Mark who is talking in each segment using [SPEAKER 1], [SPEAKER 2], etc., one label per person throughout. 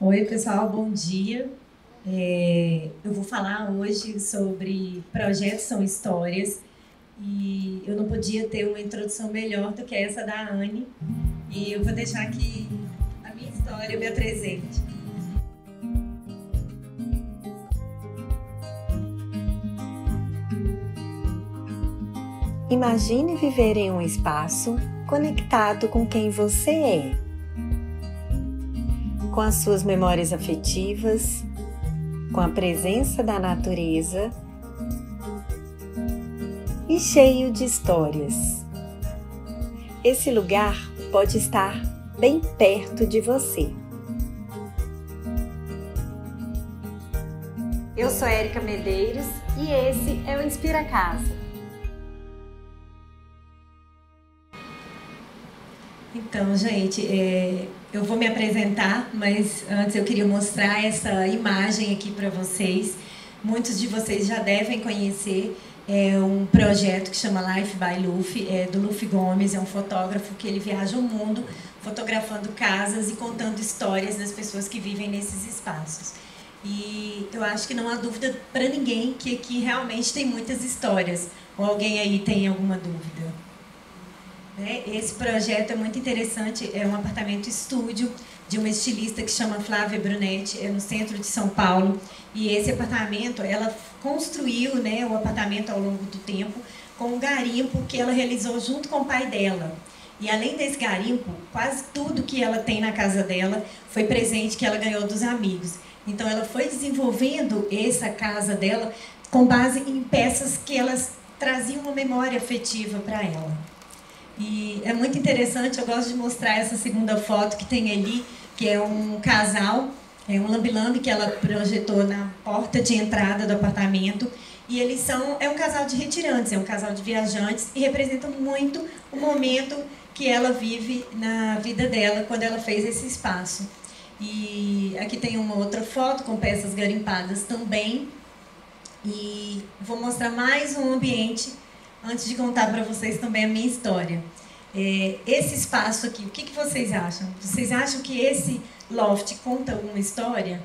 [SPEAKER 1] Oi, pessoal, bom dia. Eu vou falar hoje sobre projetos são histórias e eu não podia ter uma introdução melhor do que essa da Anne. E eu vou deixar que a minha história me apresente.
[SPEAKER 2] Imagine viver em um espaço conectado com quem você é, com as suas memórias afetivas, com a presença da natureza e cheio de histórias. Esse lugar pode estar bem perto de você. Eu sou Érica Medeiros e esse é o Inspira Casa.
[SPEAKER 1] Então, gente, eu vou me apresentar, mas antes eu queria mostrar essa imagem aqui para vocês. Muitos de vocês já devem conhecer um projeto que chama Life by Luffy, do Luffy Gomes, é um fotógrafo que ele viaja o mundo fotografando casas e contando histórias das pessoas que vivem nesses espaços. E eu acho que não há dúvida para ninguém que aqui realmente tem muitas histórias. Ou alguém aí tem alguma dúvida? Esse projeto é muito interessante, é um apartamento estúdio de uma estilista que chama Flávia Brunetti, é no centro de São Paulo. E esse apartamento, ela construiu o apartamento ao longo do tempo com um garimpo que ela realizou junto com o pai dela. E além desse garimpo, quase tudo que ela tem na casa dela foi presente que ela ganhou dos amigos. Então ela foi desenvolvendo essa casa dela com base em peças que elas traziam uma memória afetiva para ela. E é muito interessante, eu gosto de mostrar essa segunda foto que tem ali, que é um casal, é um lambe-lambe que ela projetou na porta de entrada do apartamento. E eles é um casal de retirantes, é um casal de viajantes e representam muito o momento que ela vive na vida dela quando ela fez esse espaço. E aqui tem uma outra foto com peças garimpadas também. E vou mostrar mais um ambiente antes de contar para vocês também a minha história. Esse espaço aqui, o que vocês acham? Vocês acham que esse loft conta alguma história?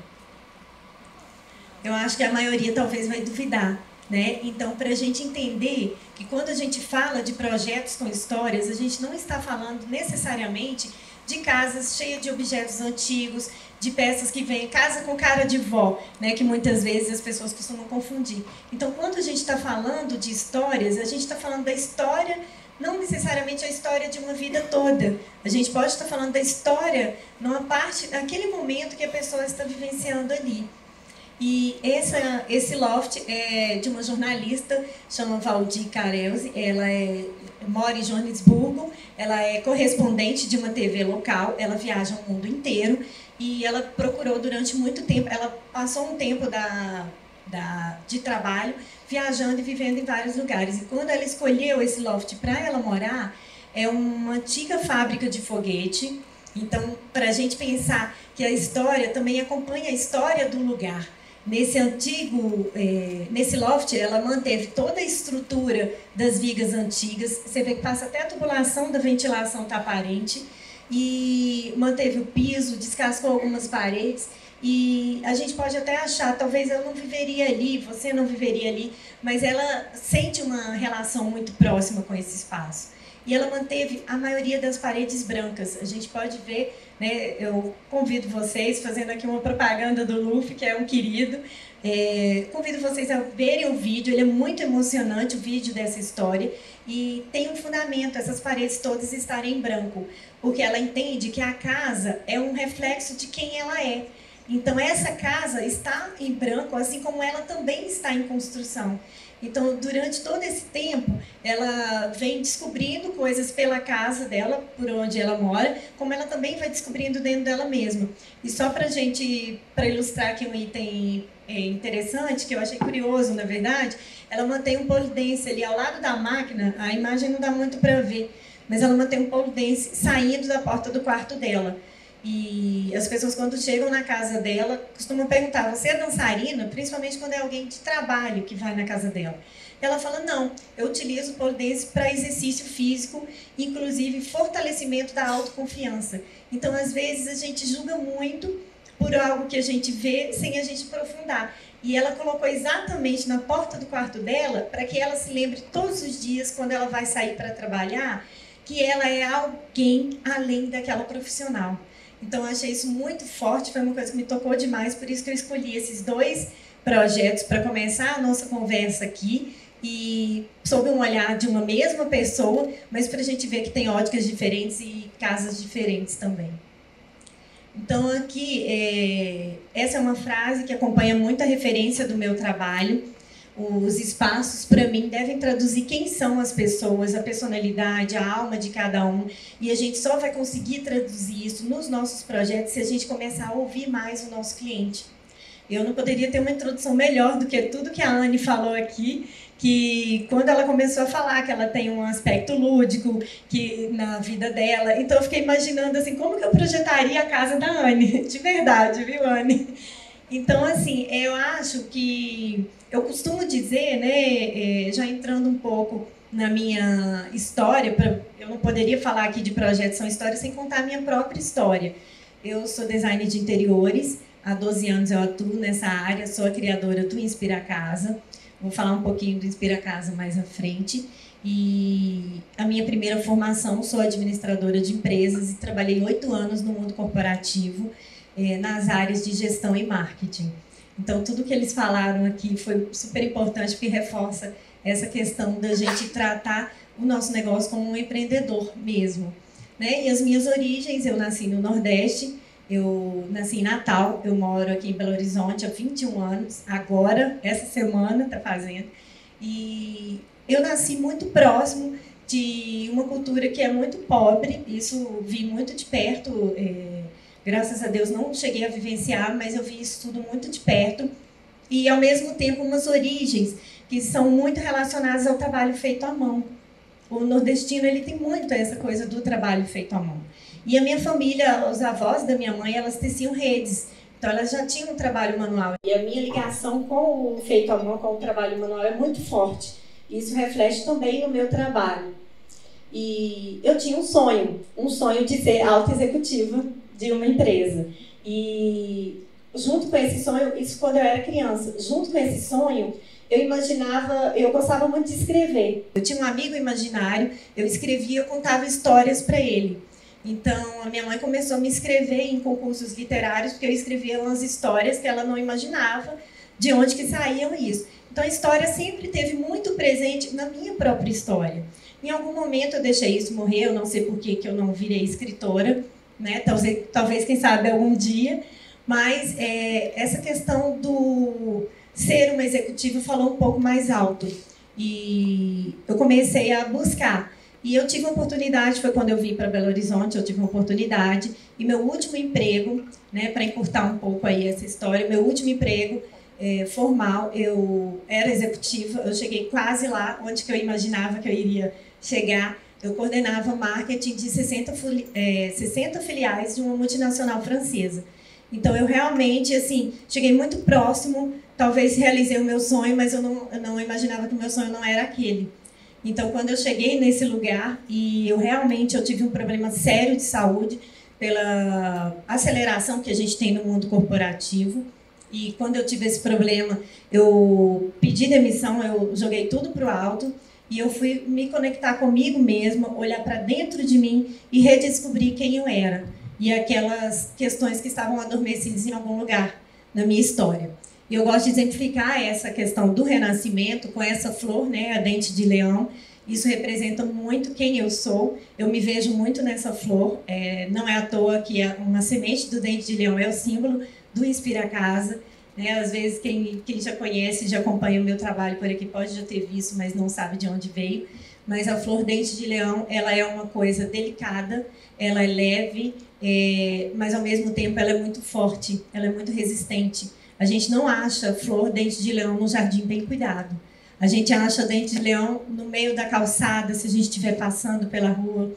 [SPEAKER 1] Eu acho que a maioria talvez vai duvidar, né? Então, para a gente entender que quando a gente fala de projetos com histórias, a gente não está falando necessariamente de casas cheias de objetos antigos, de peças que vêm, casa com cara de vó, né, que muitas vezes as pessoas costumam confundir. Então, quando a gente está falando de histórias, a gente está falando da história, não necessariamente a história de uma vida toda. A gente pode estar falando da história numa parte, naquele momento que a pessoa está vivenciando ali. E esse loft é de uma jornalista, chama Valdir Carelzi, ela mora em Joanesburgo, ela é correspondente de uma TV local, ela viaja o mundo inteiro e ela procurou durante muito tempo, ela passou um tempo de trabalho viajando e vivendo em vários lugares. E quando ela escolheu esse loft para ela morar, é uma antiga fábrica de foguete. Então, para a gente pensar que a história também acompanha a história do lugar. Nesse loft, ela manteve toda a estrutura das vigas antigas. Você vê que passa até a tubulação da ventilação está aparente. E manteve o piso, descascou algumas paredes. E a gente pode até achar, talvez eu não viveria ali, você não viveria ali, mas ela sente uma relação muito próxima com esse espaço. E ela manteve a maioria das paredes brancas. A gente pode ver, né, eu convido vocês, fazendo aqui uma propaganda do Luffy, que é um querido, convido vocês a verem o vídeo, ele é muito emocionante, o vídeo dessa história, e tem um fundamento, essas paredes todas estarem em branco, porque ela entende que a casa é um reflexo de quem ela é. Então, essa casa está em branco, assim como ela também está em construção. Então, durante todo esse tempo, ela vem descobrindo coisas pela casa dela, por onde ela mora, como ela também vai descobrindo dentro dela mesma. E só para ilustrar aqui um item interessante, que eu achei curioso, na verdade, ela mantém um pole dance ali ao lado da máquina, a imagem não dá muito para ver, mas ela mantém um pole dance saindo da porta do quarto dela. E as pessoas, quando chegam na casa dela, costumam perguntar: você é dançarina? Principalmente quando é alguém de trabalho que vai na casa dela. Ela fala: não, eu utilizo o pole dance para exercício físico, inclusive fortalecimento da autoconfiança. Então, às vezes, a gente julga muito por algo que a gente vê sem a gente aprofundar. E ela colocou exatamente na porta do quarto dela, para que ela se lembre todos os dias, quando ela vai sair para trabalhar, que ela é alguém além daquela profissional. Então, eu achei isso muito forte, foi uma coisa que me tocou demais, por isso que eu escolhi esses 2 projetos para começar a nossa conversa aqui, e sob um olhar de uma mesma pessoa, mas para a gente ver que tem óticas diferentes e casas diferentes também. Então, aqui, essa é uma frase que acompanha muito a referência do meu trabalho. Os espaços, para mim, devem traduzir quem são as pessoas, a personalidade, a alma de cada um. E a gente só vai conseguir traduzir isso nos nossos projetos se a gente começar a ouvir mais o nosso cliente. Eu não poderia ter uma introdução melhor do que tudo que a Anne falou aqui, que quando ela começou a falar que ela tem um aspecto lúdico que, na vida dela, então eu fiquei imaginando assim, como que eu projetaria a casa da Anne, de verdade, viu, Anne? Então, assim, eu acho que, eu costumo dizer, né, já entrando um pouco na minha história, eu não poderia falar aqui de projetos são histórias sem contar a minha própria história. Eu sou designer de interiores, há 12 anos eu atuo nessa área, sou a criadora do Inspira Casa. Vou falar um pouquinho do Inspira Casa mais à frente. E a minha primeira formação, sou administradora de empresas e trabalhei 8 anos no mundo corporativo, nas áreas de gestão e marketing. Então, tudo que eles falaram aqui foi super importante, porque reforça essa questão da gente tratar o nosso negócio como um empreendedor mesmo, né? E as minhas origens, eu nasci no Nordeste, eu nasci em Natal, eu moro aqui em Belo Horizonte há 21 anos, agora, essa semana, está fazendo. E eu nasci muito próximo de uma cultura que é muito pobre, isso vi muito de perto, graças a Deus não cheguei a vivenciar, mas eu vi isso tudo muito de perto. E, ao mesmo tempo, umas origens que são muito relacionadas ao trabalho feito à mão. O nordestino ele tem muito essa coisa do trabalho feito à mão. E a minha família, os avós da minha mãe, elas teciam redes. Então, elas já tinham um trabalho manual. E a minha ligação com o feito à mão, com o trabalho manual, é muito forte. Isso reflete também no meu trabalho. E eu tinha um sonho de ser auto-executiva de uma empresa. E, junto com esse sonho, isso quando eu era criança, junto com esse sonho, eu imaginava, eu gostava muito de escrever. Eu tinha um amigo imaginário, eu escrevia, eu contava histórias para ele. Então, a minha mãe começou a me inscrever em concursos literários, porque eu escrevia umas histórias que ela não imaginava de onde que saíam isso. Então, a história sempre esteve muito presente na minha própria história. Em algum momento eu deixei isso morrer, eu não sei por que eu não virei escritora, né? Talvez, quem sabe, algum dia. Mas essa questão do ser uma executiva falou um pouco mais alto. E eu comecei a buscar. E eu tive uma oportunidade, foi quando eu vim para Belo Horizonte, eu tive uma oportunidade. E meu último emprego, né, para encurtar um pouco aí essa história, meu último emprego formal, eu era executiva, eu cheguei quase lá onde que eu imaginava que eu iria chegar. Eu coordenava marketing de 60 filiais de uma multinacional francesa. Então, eu realmente, assim, cheguei muito próximo, talvez realizei o meu sonho, mas eu não imaginava que o meu sonho não era aquele. Então, quando eu cheguei nesse lugar, e eu tive um problema sério de saúde, pela aceleração que a gente tem no mundo corporativo, e quando eu tive esse problema, eu pedi demissão, eu joguei tudo para o alto, e eu fui me conectar comigo mesma, olhar para dentro de mim e redescobrir quem eu era. E aquelas questões que estavam adormecidas em algum lugar na minha história. E eu gosto de exemplificar essa questão do renascimento com essa flor, né, a dente de leão. Isso representa muito quem eu sou. Eu me vejo muito nessa flor. Não é à toa que uma semente do dente de leão é o símbolo do Inspira Casa. Né? Às vezes, quem já conhece, já acompanha o meu trabalho por aqui, pode já ter visto, mas não sabe de onde veio. Mas a flor dente de leão, ela é uma coisa delicada, ela é leve, mas ao mesmo tempo ela é muito forte, ela é muito resistente. A gente não acha flor dente de leão no jardim bem cuidado. A gente acha dente de leão no meio da calçada, se a gente estiver passando pela rua.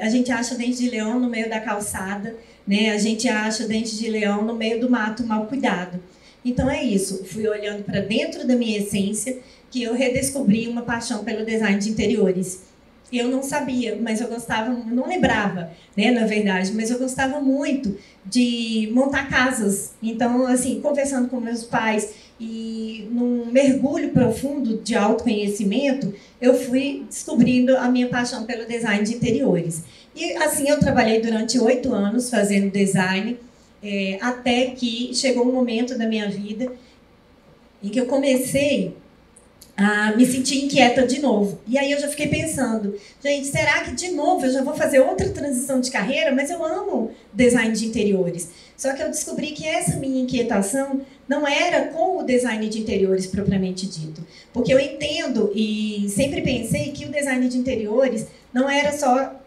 [SPEAKER 1] A gente acha dente de leão no meio da calçada, né? A gente acha dente de leão no meio do mato mal cuidado. Então é isso, fui olhando para dentro da minha essência que eu redescobri uma paixão pelo design de interiores. eu não sabia, mas eu gostava, não lembrava, né, na verdade, mas eu gostava muito de montar casas. Então, assim, conversando com meus pais e num mergulho profundo de autoconhecimento, eu fui descobrindo a minha paixão pelo design de interiores. E assim eu trabalhei durante 8 anos fazendo design, até que chegou um momento da minha vida em que eu comecei a me sentir inquieta de novo. E aí eu já fiquei pensando, gente, será que de novo eu já vou fazer outra transição de carreira? Mas eu amo design de interiores. Só que eu descobri que essa minha inquietação não era com o design de interiores propriamente dito. Porque eu entendo e sempre pensei que o design de interiores não era só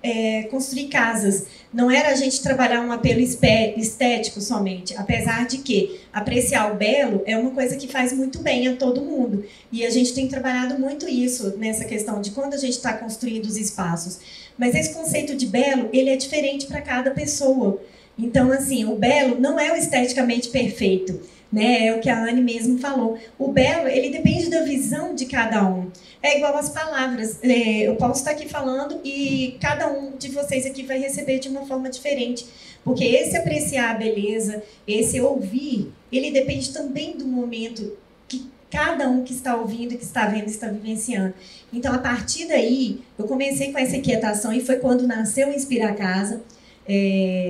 [SPEAKER 1] construir casas, não era a gente trabalhar um apelo estético somente, apesar de que apreciar o belo é uma coisa que faz muito bem a todo mundo. E a gente tem trabalhado muito isso nessa questão de quando a gente está construindo os espaços. Mas esse conceito de belo, ele é diferente para cada pessoa. Então, assim, o belo não é o esteticamente perfeito, né? É o que a Anne mesmo falou. O belo, ele depende da visão de cada um. É igual às palavras. Eu posso estar aqui falando e cada um de vocês aqui vai receber de uma forma diferente. Porque esse apreciar a beleza, esse ouvir, ele depende também do momento que cada um que está ouvindo, que está vendo, está vivenciando. Então, a partir daí, eu comecei com essa inquietação e foi quando nasceu o Inspira Casa.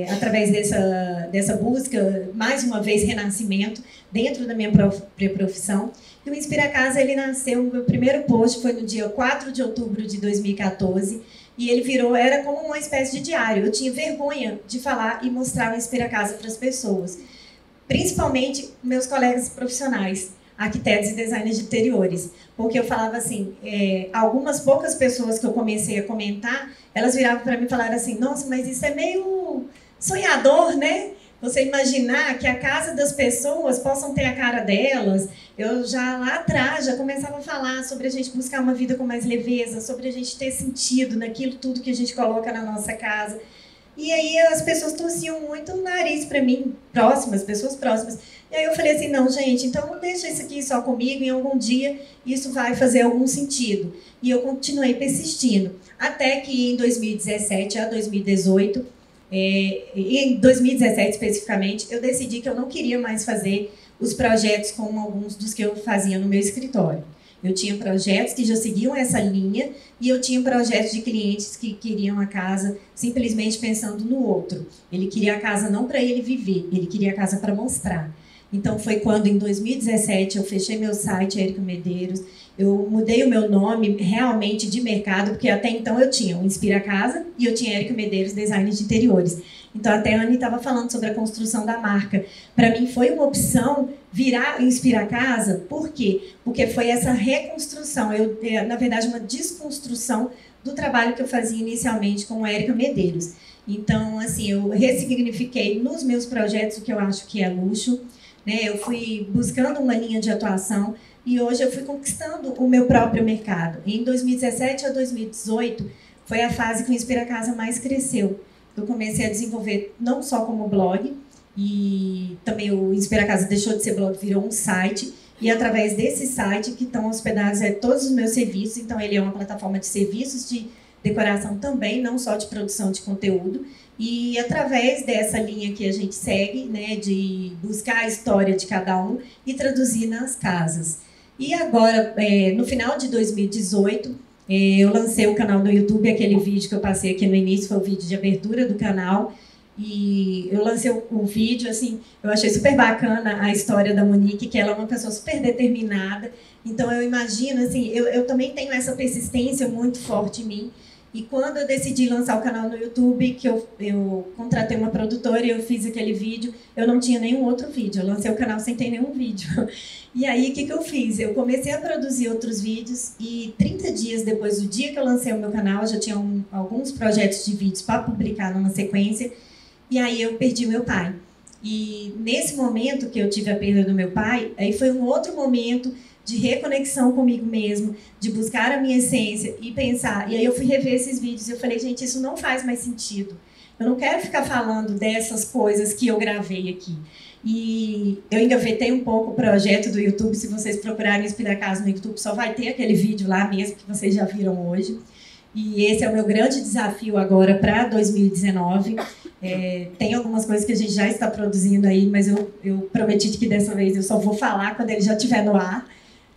[SPEAKER 1] Através dessa busca, mais uma vez, renascimento dentro da minha própria profissão. E o Inspira Casa, ele nasceu, o meu primeiro post foi no dia 4 de outubro de 2014, e ele era como uma espécie de diário. Eu tinha vergonha de falar e mostrar o Inspira Casa para as pessoas, principalmente meus colegas profissionais, arquitetos e designers de interiores, porque eu falava assim, algumas poucas pessoas que eu comecei a comentar, elas viravam para mim e falaram assim, nossa, mas isso é meio sonhador, né? Você imaginar que a casa das pessoas possam ter a cara delas. Eu já lá atrás já começava a falar sobre a gente buscar uma vida com mais leveza, sobre a gente ter sentido naquilo tudo que a gente coloca na nossa casa. E aí as pessoas torciam muito o nariz para mim, pessoas próximas. E aí eu falei assim, não, gente, então não deixa isso aqui só comigo, em algum dia isso vai fazer algum sentido. E eu continuei persistindo. Até que em 2017 a 2018, em 2017 especificamente, eu decidi que eu não queria mais fazer os projetos como alguns dos que eu fazia no meu escritório. Eu tinha projetos que já seguiam essa linha e eu tinha projetos de clientes que queriam a casa simplesmente pensando no outro. Ele queria a casa não para ele viver, ele queria a casa para mostrar. Então foi quando em 2017 eu fechei meu site, Érica Medeiros, eu mudei o meu nome realmente de mercado, porque até então eu tinha o Inspira Casa e eu tinha Érica Medeiros, design de interiores. Então até a Anne estava falando sobre a construção da marca. Para mim foi uma opção virar Inspira Casa, por quê? Porque foi essa reconstrução, na verdade uma desconstrução do trabalho que eu fazia inicialmente com a Érica Medeiros. Então, assim, eu ressignifiquei nos meus projetos o que eu acho que é luxo, né? Eu fui buscando uma linha de atuação e hoje eu fui conquistando o meu próprio mercado. E em 2017 a 2018 foi a fase que o Inspira Casa mais cresceu. Eu comecei a desenvolver não só como blog, e também o Inspira Casa deixou de ser blog, virou um site, e através desse site que estão hospedados todos os meus serviços. Então ele é uma plataforma de serviços de decoração também, não só de produção de conteúdo. E através dessa linha que a gente segue, né, de buscar a história de cada um e traduzir nas casas. E agora, no final de 2018, eu lancei o canal no YouTube, aquele vídeo que eu passei aqui no início, foi o vídeo de abertura do canal. E eu lancei o vídeo, assim, eu achei super bacana a história da Monique, que ela é uma pessoa super determinada. Então eu imagino, assim, eu também tenho essa persistência muito forte em mim. E quando eu decidi lançar o canal no YouTube, que eu contratei uma produtora e eu fiz aquele vídeo, eu não tinha nenhum outro vídeo. Eu lancei o canal sem ter nenhum vídeo. E aí, o que eu fiz? Eu comecei a produzir outros vídeos e 30 dias depois do dia que eu lancei o meu canal, eu já tinha alguns projetos de vídeos para publicar numa sequência. E aí eu perdi meu pai. E nesse momento que eu tive a perda do meu pai, aí foi um outro momento de reconexão comigo mesmo, de buscar a minha essência e pensar. E aí eu fui rever esses vídeos e eu falei, gente, isso não faz mais sentido. Eu não quero ficar falando dessas coisas que eu gravei aqui. E eu engavetei um pouco o projeto do YouTube. Se vocês procurarem Inspira Casa no YouTube, só vai ter aquele vídeo lá mesmo que vocês já viram hoje. E esse é o meu grande desafio agora para 2019. Tem algumas coisas que a gente já está produzindo aí, mas eu prometi que dessa vez eu só vou falar quando ele já estiver no ar,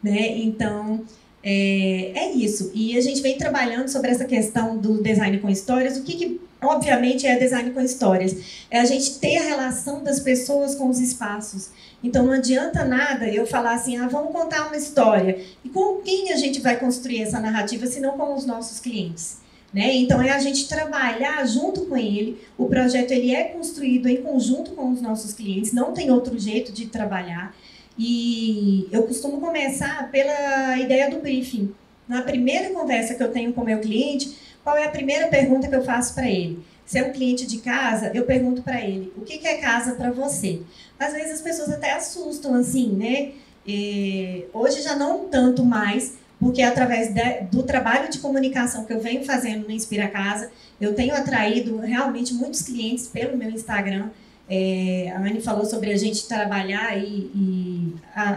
[SPEAKER 1] né? Então, é isso. E a gente vem trabalhando sobre essa questão do design com histórias. O que obviamente, é design com histórias? É a gente ter a relação das pessoas com os espaços. Então, não adianta nada eu falar assim, vamos contar uma história. E com quem a gente vai construir essa narrativa, se não com os nossos clientes? Né? Então, é a gente trabalhar junto com ele. O projeto ele é construído em conjunto com os nossos clientes, não tem outro jeito de trabalhar. E eu costumo começar pela ideia do briefing. Na primeira conversa que eu tenho com o meu cliente, qual é a primeira pergunta que eu faço para ele? Se é um cliente de casa, eu pergunto para ele, o que é casa para você? Às vezes as pessoas até assustam, assim, né? Hoje já não tanto mais, porque através do trabalho de comunicação que eu venho fazendo no Inspira Casa, eu tenho atraído realmente muitos clientes pelo meu Instagram. A Anne falou sobre a gente trabalhar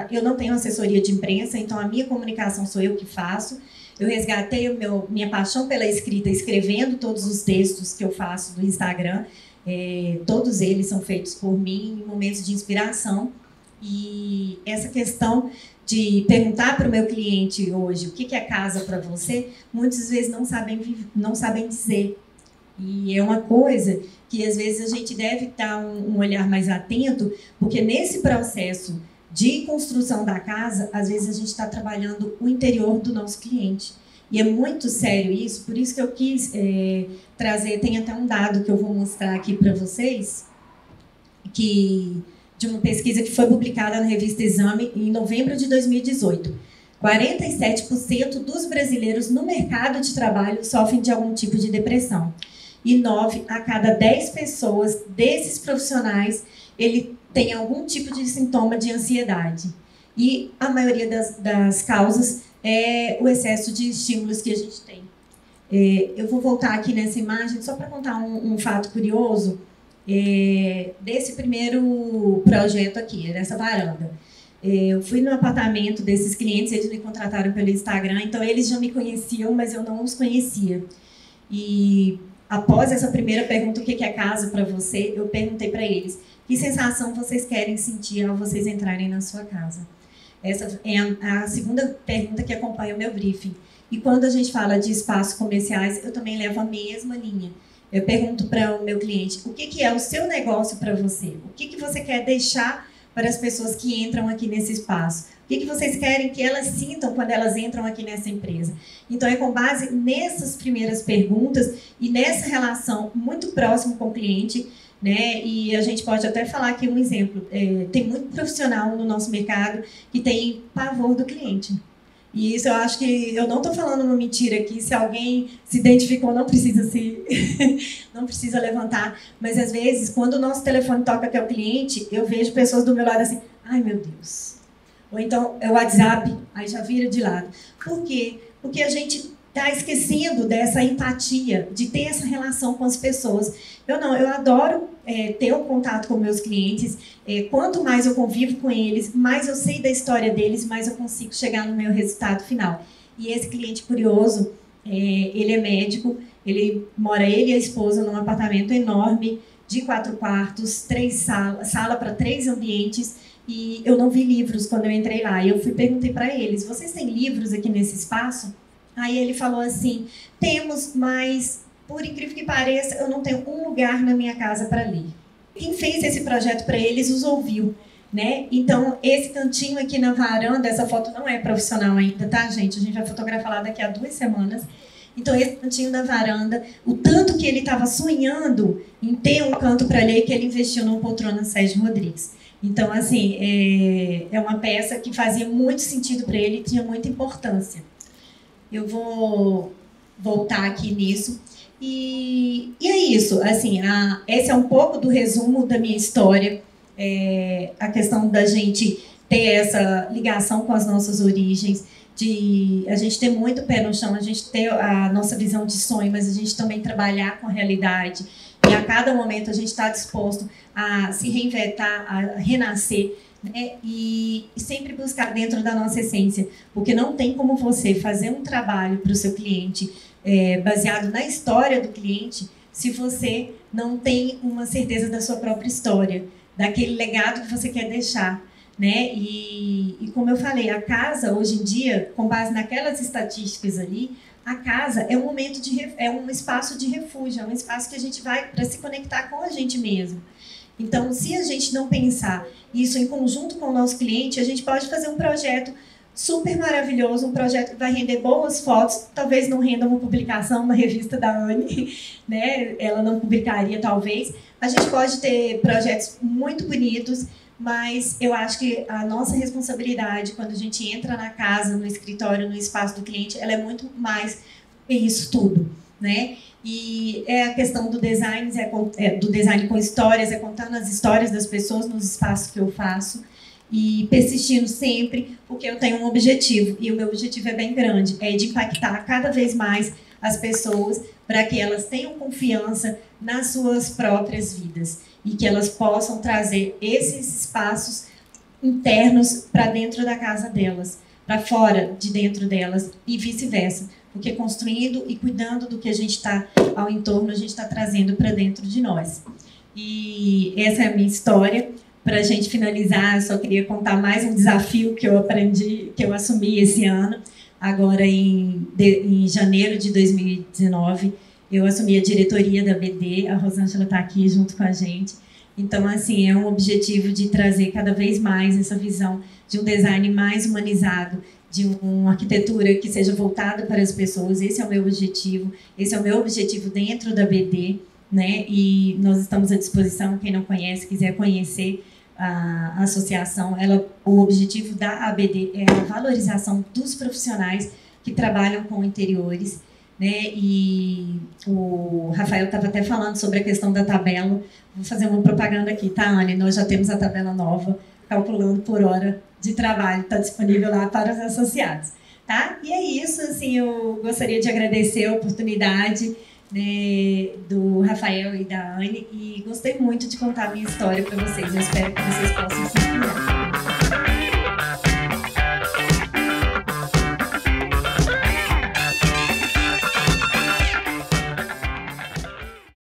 [SPEAKER 1] eu não tenho assessoria de imprensa, então a minha comunicação sou eu que faço. Eu resgatei minha paixão pela escrita, escrevendo todos os textos que eu faço do Instagram. Todos eles são feitos por mim em momentos de inspiração. E essa questão de perguntar para o meu cliente hoje o que é casa para você, muitas vezes não sabem dizer. E é uma coisa que às vezes a gente deve dar um olhar mais atento, porque nesse processo de construção da casa, às vezes a gente está trabalhando o interior do nosso cliente. E é muito sério isso, por isso que eu quis trazer, tem até um dado que eu vou mostrar aqui para vocês, de uma pesquisa que foi publicada na revista Exame em novembro de 2018. 47% dos brasileiros no mercado de trabalho sofrem de algum tipo de depressão. E 9 a cada 10 pessoas desses profissionais, ele tem algum tipo de sintoma de ansiedade. E a maioria das causas é o excesso de estímulos que a gente tem. Eu vou voltar aqui nessa imagem só para contar um fato curioso desse primeiro projeto aqui, dessa varanda. Eu fui no apartamento desses clientes, eles me contrataram pelo Instagram, então eles já me conheciam, mas eu não os conhecia. E após essa primeira pergunta, o que é casa para você, eu perguntei para eles, que sensação vocês querem sentir ao vocês entrarem na sua casa? Essa é a segunda pergunta que acompanha o meu briefing. E quando a gente fala de espaços comerciais, eu também levo a mesma linha. Eu pergunto para o meu cliente, o que é o seu negócio para você? O que você quer deixar para as pessoas que entram aqui nesse espaço? O que vocês querem que elas sintam quando elas entram aqui nessa empresa? Então, é com base nessas primeiras perguntas e nessa relação muito próxima com o cliente, né? E a gente pode até falar aqui um exemplo. Tem muito profissional no nosso mercado que tem pavor do cliente. E isso eu acho que eu não estou falando uma mentira aqui. Se alguém se identificou, não precisa não precisa levantar. Mas às vezes, quando o nosso telefone toca até o cliente, eu vejo pessoas do meu lado assim, ai meu Deus. Ou então é o WhatsApp, aí já vira de lado. Por quê? Porque a gente está esquecendo dessa empatia, de ter essa relação com as pessoas. Eu adoro ter um contato com meus clientes. Quanto mais eu convivo com eles, mais eu sei da história deles, mais eu consigo chegar no meu resultado final. E esse cliente curioso, ele é médico, ele e a esposa num apartamento enorme, de 4 quartos, 3 sala para 3 ambientes, e eu não vi livros quando eu entrei lá. E eu perguntei para eles, vocês têm livros aqui nesse espaço? Aí ele falou assim, temos, mas por incrível que pareça, eu não tenho um lugar na minha casa para ler. Quem fez esse projeto para eles os ouviu, né? Então, esse cantinho aqui na varanda, essa foto não é profissional ainda, tá, gente? A gente vai fotografar lá daqui a 2 semanas. Então, esse cantinho da varanda, o tanto que ele estava sonhando em ter um canto para ler, que ele investiu no poltrona Sérgio Rodrigues. Então, assim, é uma peça que fazia muito sentido para ele e tinha muita importância. Eu vou voltar aqui nisso. E é isso, assim, esse é um pouco do resumo da minha história, a questão da gente ter essa ligação com as nossas origens, de a gente ter muito pé no chão, a gente ter a nossa visão de sonho, mas a gente também trabalhar com a realidade, e a cada momento a gente está disposto a se reinventar, a renascer, né? E sempre buscar dentro da nossa essência, porque não tem como você fazer um trabalho para o seu cliente baseado na história do cliente se você não tem uma certeza da sua própria história, daquele legado que você quer deixar, né? E como eu falei, a casa, hoje em dia, com base naquelas estatísticas ali, a casa é um momento é um espaço de refúgio, é um espaço que a gente vai para se conectar com a gente mesmo. Então, se a gente não pensar isso em conjunto com o nosso cliente, a gente pode fazer um projeto super maravilhoso, um projeto que vai render boas fotos, talvez não renda uma publicação na revista da Anne, né? Ela não publicaria, talvez. A gente pode ter projetos muito bonitos, mas eu acho que a nossa responsabilidade, quando a gente entra na casa, no escritório, no espaço do cliente, ela é muito mais isso tudo, né? E é a questão do design, do design com histórias, contando as histórias das pessoas nos espaços que eu faço e persistindo sempre, porque eu tenho um objetivo, e o meu objetivo é bem grande, é de impactar cada vez mais as pessoas para que elas tenham confiança nas suas próprias vidas e que elas possam trazer esses espaços internos para dentro da casa delas, para fora de dentro delas e vice-versa. Porque construindo e cuidando do que a gente está ao entorno, a gente está trazendo para dentro de nós. E essa é a minha história. Para a gente finalizar, eu só queria contar mais um desafio que eu aprendi, que eu assumi esse ano. Agora, em janeiro de 2019, eu assumi a diretoria da BD. A Rosângela está aqui junto com a gente. Então, assim, é um objetivo de trazer cada vez mais essa visão de um design mais humanizado, de uma arquitetura que seja voltada para as pessoas. Esse é o meu objetivo. Esse é o meu objetivo dentro da BD, né? E nós estamos à disposição, quem não conhece, quiser conhecer a associação, o objetivo da ABD é a valorização dos profissionais que trabalham com interiores, né? E o Rafael estava até falando sobre a questão da tabela. Vou fazer uma propaganda aqui, tá, Anne? Nós já temos a tabela nova, calculando por hora de trabalho, está disponível lá para os associados, tá? E é isso, assim, eu gostaria de agradecer a oportunidade, né, do Rafael e da Anne, e gostei muito de contar a minha história para vocês. Eu espero que vocês possam se inspirar.